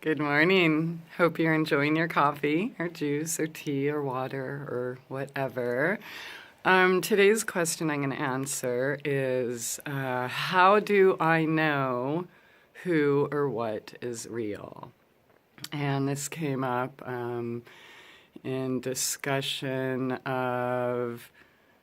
Good morning. Hope you're enjoying your coffee or juice or tea or water or whatever. Today's question I'm going to answer is how do I know who or what is real? And this came up in discussion of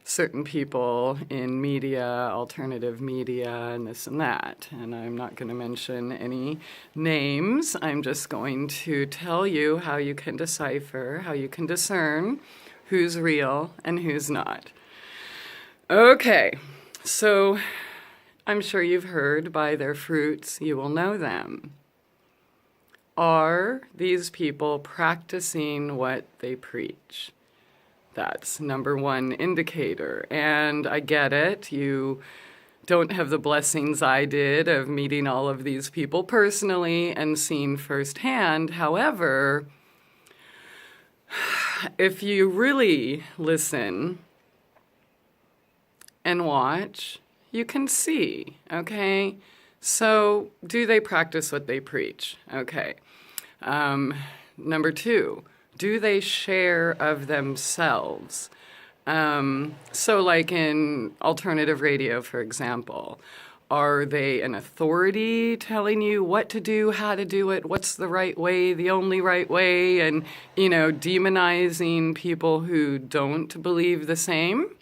certain people in media, alternative media, and this and that. And I'm not going to mention any names. I'm just going to tell you how you can decipher, how you can discern who's real and who's not. Okay, so I'm sure you've heard, by their fruits you will know them. Are these people practicing what they preach? That's number one indicator. And I get it. You don't have the blessings I did of meeting all of these people personally and seeing firsthand. However, if you really listen and watch, you can see, okay? So do they practice what they preach? Okay. Number two, do they share of themselves? So like in alternative radio, for example, are they an authority telling you what to do, how to do it, what's the right way, the only right way, and, demonizing people who don't believe the same?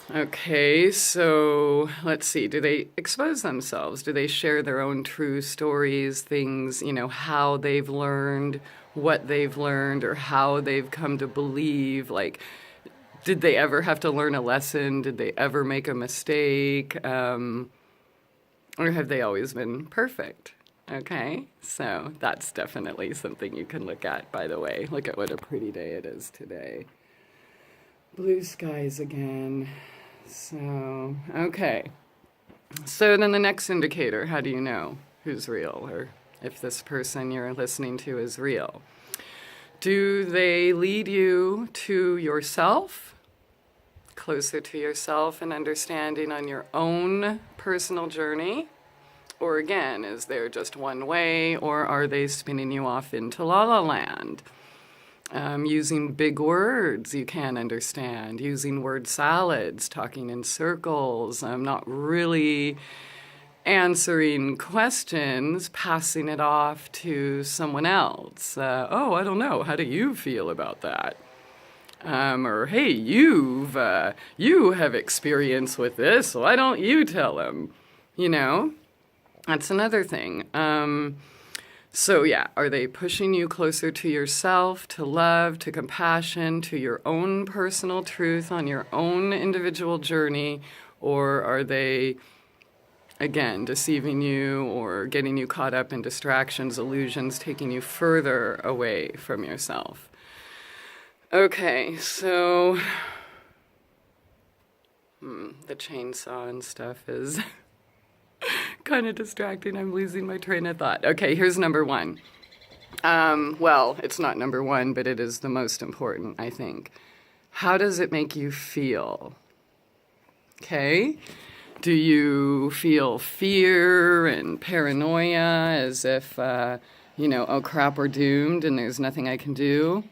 Okay, so let's see. Do they expose themselves? Do they share their own true stories, things, how they've learned, what they've learned, or how they've come to believe? Like, did they ever have to learn a lesson? Did they ever make a mistake? Or have they always been perfect? Okay, so that's definitely something you can look at, by the way. Look at what a pretty day it is today. Blue skies again. So, okay. So then the next indicator, how do you know who's real or if this person you're listening to is real? Do they lead you to yourself, closer to yourself and understanding on your own personal journey? Or again, is there just one way, or are they spinning you off into la la land? Using big words you can't understand, using word salads, talking in circles, not really answering questions, passing it off to someone else. I don't know, how do you feel about that? Or, hey, you have experience with this, why don't you tell them? That's another thing. So yeah, are they pushing you closer to yourself, to love, to compassion, to your own personal truth on your own individual journey? Or are they, again, deceiving you or getting you caught up in distractions, illusions, taking you further away from yourself? Okay, so the chainsaw and stuff is kind of distracting. I'm losing my train of thought. Okay, here's number one. Well, it's not number one, but it is the most important, I think. How does it make you feel? Okay? Do you feel fear and paranoia as if, oh crap, we're doomed and there's nothing I can do?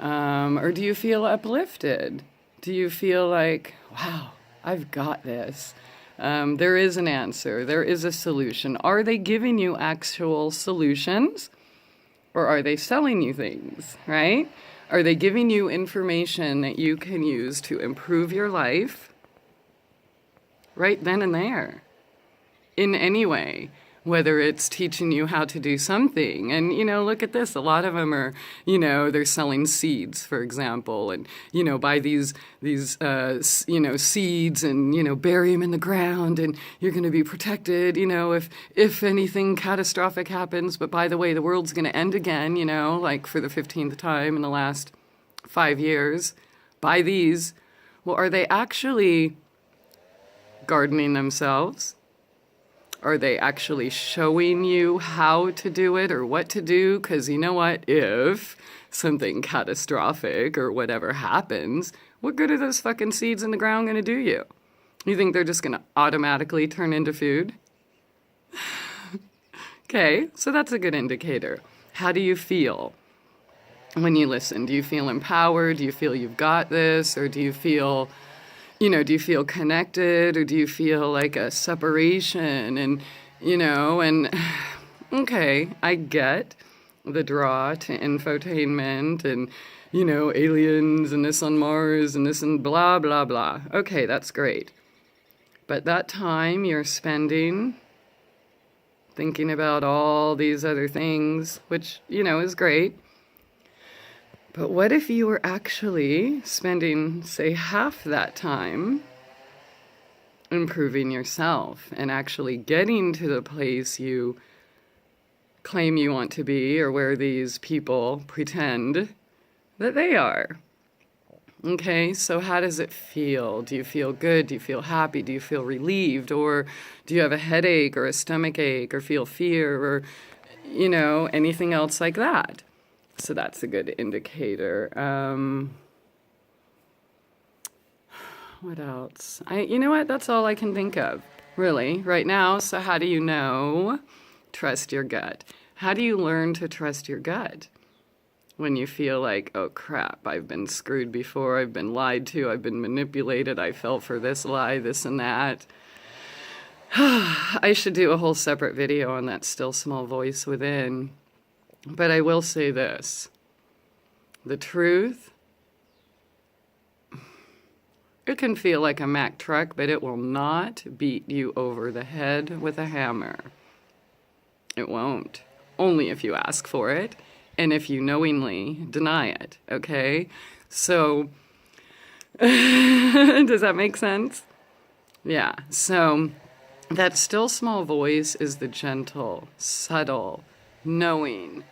Or do you feel uplifted? Do you feel like, wow, I've got this? There is an answer. There is a solution. Are they giving you actual solutions, or are they selling you things, right? Are they giving you information that you can use to improve your life right then and there in any way? Whether it's teaching you how to do something. And, look at this. A lot of them are, they're selling seeds, for example. And, buy these seeds and, bury them in the ground. And you're going to be protected, if anything catastrophic happens. But by the way, the world's going to end again, like for the 15th time in the last 5 years. Buy these. Well, are they actually gardening themselves? Are they actually showing you how to do it or what to do? Because you know what? If something catastrophic or whatever happens, what good are those fucking seeds in the ground going to do you? You think they're just going to automatically turn into food? Okay, so that's a good indicator. How do you feel when you listen? Do you feel empowered? Do you feel you've got this? Or do you feel, do you feel connected? Or do you feel like a separation? And okay, I get the draw to infotainment and, aliens and this on Mars and this and blah, blah, blah. Okay, that's great. But that time you're spending thinking about all these other things, which, is great. But what if you were actually spending, say, half that time improving yourself and actually getting to the place you claim you want to be, or where these people pretend that they are? Okay, so how does it feel? Do you feel good? Do you feel happy? Do you feel relieved? Or do you have a headache or a stomach ache or feel fear or, anything else like that? So that's a good indicator. What else? You know what? That's all I can think of, really, right now. So how do you know? Trust your gut. How do you learn to trust your gut? When you feel like, oh crap, I've been screwed before, I've been lied to, I've been manipulated, I fell for this lie, this and that. I should do a whole separate video on that still small voice within. But I will say this. The truth, it can feel like a Mack truck, but it will not beat you over the head with a hammer. It won't. Only if you ask for it. And if you knowingly deny it, okay? So, does that make sense? Yeah, so that still small voice is the gentle, subtle, knowing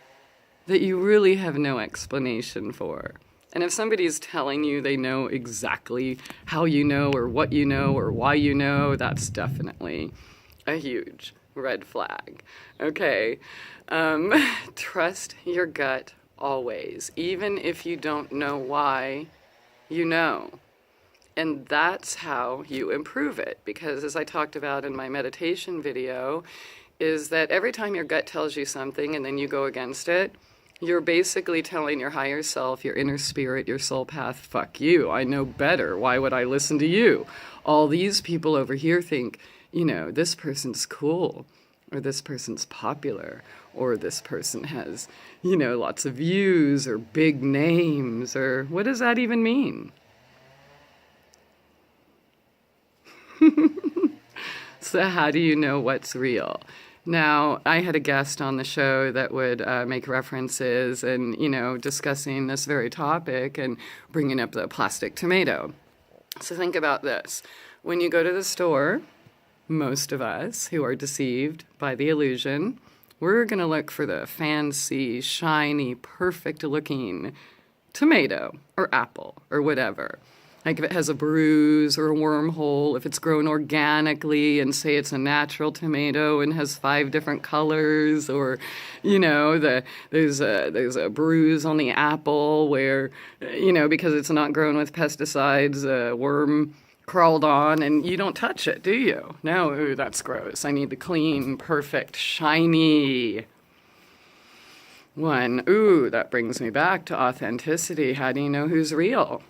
that you really have no explanation for. And if somebody's telling you they know exactly how you know or what you know or why you know, that's definitely a huge red flag, okay? Trust your gut always, even if you don't know why you know. And that's how you improve it, because as I talked about in my meditation video, is that every time your gut tells you something and then you go against it, you're basically telling your higher self, your inner spirit, your soul path, fuck you, I know better, why would I listen to you? All these people over here think, this person's cool, or this person's popular, or this person has, lots of views or big names, or what does that even mean? So how do you know what's real? Now, I had a guest on the show that would make references and, discussing this very topic and bringing up the plastic tomato. So think about this. When you go to the store, most of us who are deceived by the illusion, we're going to look for the fancy, shiny, perfect-looking tomato or apple or whatever. Like if it has a bruise or a wormhole, if it's grown organically and say it's a natural tomato and has 5 different colors, or, there's a bruise on the apple where, because it's not grown with pesticides, a worm crawled on, and you don't touch it, do you? No, ooh, that's gross. I need the clean, perfect, shiny one. Ooh, that brings me back to authenticity. How do you know who's real?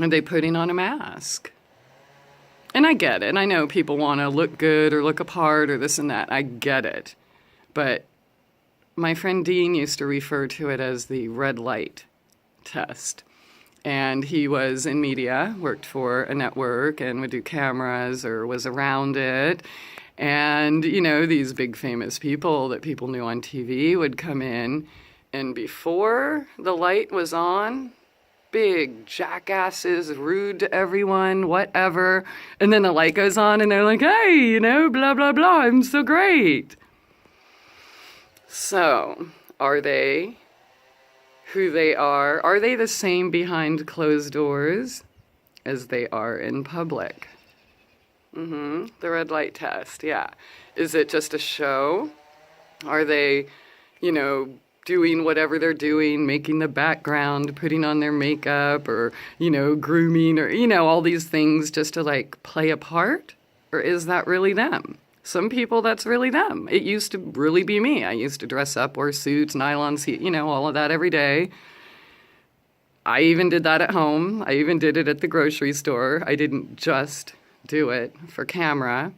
Are they putting on a mask? And I get it. I know people want to look good or look apart or this and that. I get it. But my friend Dean used to refer to it as the red light test. And he was in media, worked for a network and would do cameras or was around it. And, these big famous people that people knew on TV would come in. And before the light was on, big jackasses, rude to everyone, whatever. And then the light goes on and they're like, hey, blah, blah, blah, I'm so great. So, are they who they are? Are they the same behind closed doors as they are in public? The red light test, yeah. Is it just a show? Are they, doing whatever they're doing, making the background, putting on their makeup, or, grooming, or, all these things just to, play a part? Or is that really them? Some people, that's really them. It used to really be me. I used to dress up, wear suits, nylons, all of that every day. I even did that at home. I even did it at the grocery store. I didn't just do it for camera,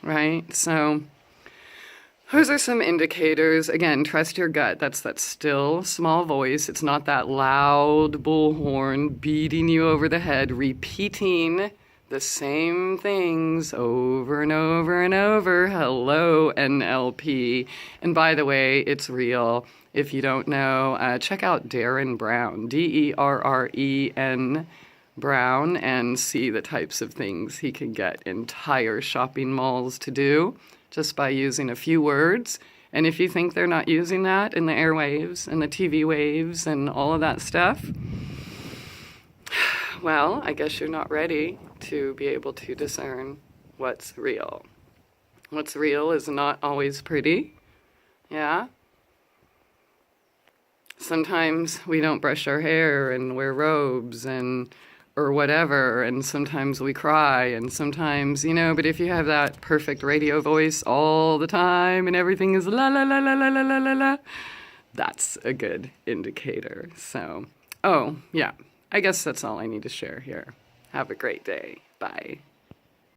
right? So those are some indicators. Again, trust your gut. That's that still small voice. It's not that loud bullhorn beating you over the head, repeating the same things over and over and over. Hello, NLP. And by the way, it's real. If you don't know, check out Darren Brown, Derren Brown, and see the types of things he can get entire shopping malls to do just by using a few words. And if you think they're not using that in the airwaves and the TV waves and all of that stuff, well, I guess you're not ready to be able to discern what's real. What's real is not always pretty, yeah? Sometimes we don't brush our hair and wear robes or whatever, and sometimes we cry, and sometimes, but if you have that perfect radio voice all the time and everything is la la la la la la la la la, that's a good indicator. So, oh, yeah, I guess that's all I need to share here. Have a great day. Bye.